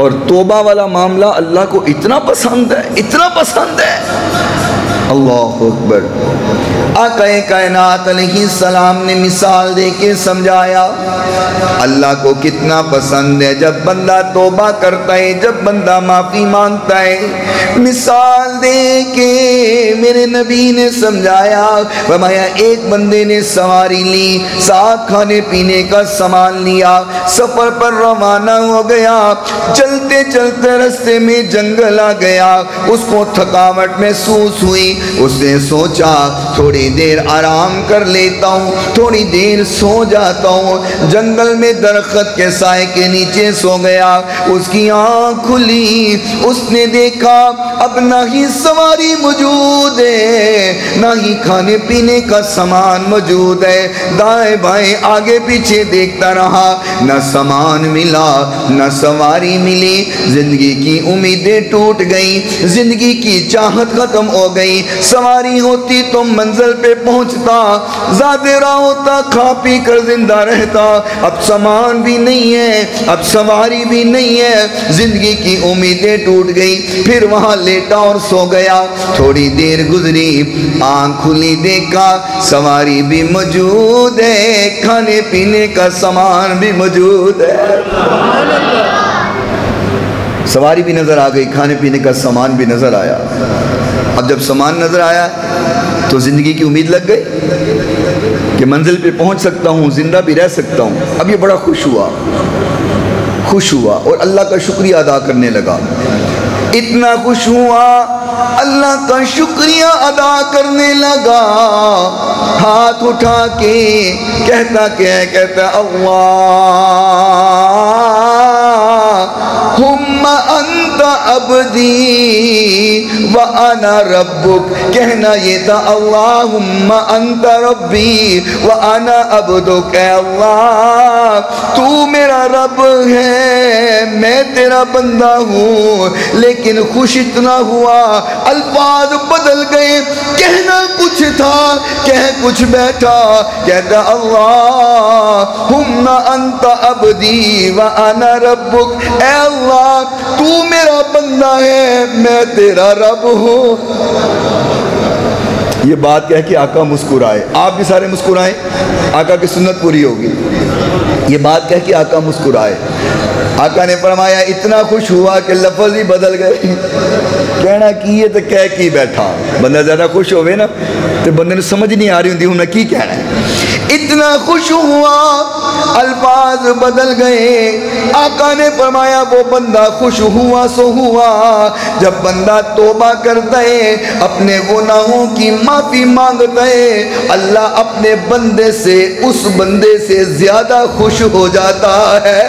और तौबा वाला मामला अल्लाह को इतना पसंद है, इतना पसंद है। अल्लाह अकबर। आक़ाए कायनात अलैहिस्सलाम ने मिसाल दे के समझाया अल्लाह को कितना पसंद है जब बंदा तौबा करता है, जब बंदा माफ़ी मांगता है। मिसाल दे के मेरे नबी ने समझाया, फरमाया एक बंदे ने सवारी ली, साथ खाने पीने का सामान लिया, सफ़र पर रवाना हो गया। चलते चलते रास्ते में जंगल आ गया, उसको थकावट महसूस हुई। उसने सोचा थोड़ी देर आराम कर लेता हूँ, थोड़ी देर सो जाता हूँ। जंगल में दरख्त के साए के नीचे सो गया। उसकी आँख खुली, उसने देखा अब ना ही सवारी मौजूद है, ना ही खाने पीने का सामान मौजूद है। दाएं बाएं आगे पीछे देखता रहा, न सामान मिला न सवारी मिली। जिंदगी की उम्मीदें टूट गई, जिंदगी की चाहत खत्म हो गई। सवारी होती तो मंजिल पे पहुंचता, ज़ादिरा होता, खा पी कर जिंदा रहता। अब सामान भी नहीं है, अब सवारी भी नहीं है, जिंदगी की उम्मीदें टूट गई। फिर वहां लेटा और सो गया। थोड़ी देर गुजरी, आंख खुली, देखा सवारी भी मौजूद है, खाने पीने का सामान भी मौजूद है। सवारी भी नजर आ गई, खाने पीने का सामान भी नजर आया। अब जब सामान नजर आया तो जिंदगी की उम्मीद लग गई कि मंजिल पे पहुंच सकता हूँ, जिंदा भी रह सकता हूँ। अब ये बड़ा खुश हुआ और अल्लाह का शुक्रिया अदा करने लगा। इतना खुश हुआ, अल्लाह का शुक्रिया अदा करने लगा। हाथ उठा के कहता अल्लाह हुम्मा अंता अब्दी व अना रब्बुक। कहना ये था अल्लाहुम्मा अंता रब्बी व अना अब्दुक। अल्लाह तू मेरा रब है, मैं तेरा बंदा हूँ। लेकिन खुश इतना हुआ, अल्फाज बदल गए। कहना कुछ था, कह कुछ बैठा। कहता अल्लाहुम्मा अंता अब्दी व अना रब्बुक। ऐ अल्लाह तू मेरा बंदा है, मैं तेरा रब हूँ। ये बात कह के आका मुस्कुराए। आप भी सारे मुस्कुराएं, आका की सुन्नत पूरी होगी। ये बात कह के आका मुस्कुराए। आका ने फरमाया इतना खुश हुआ कि लफ्ज़ ही बदल गए। कहना की है तो कह की बैठा। बंदा ज़्यादा खुश होवे ना तो बंदे ने समझ नहीं आ रही होंगी उन्हें की कहना है। इतना खुश हुआ, अल्फाज बदल गए। आका ने फरमाया वो बंदा खुश हुआ सो हुआ जब बंदा तौबा करता है, अपने गुनाहों की माफ़ी मांगता है, अल्लाह अपने बंदे से, उस बंदे से ज़्यादा खुश हो जाता है।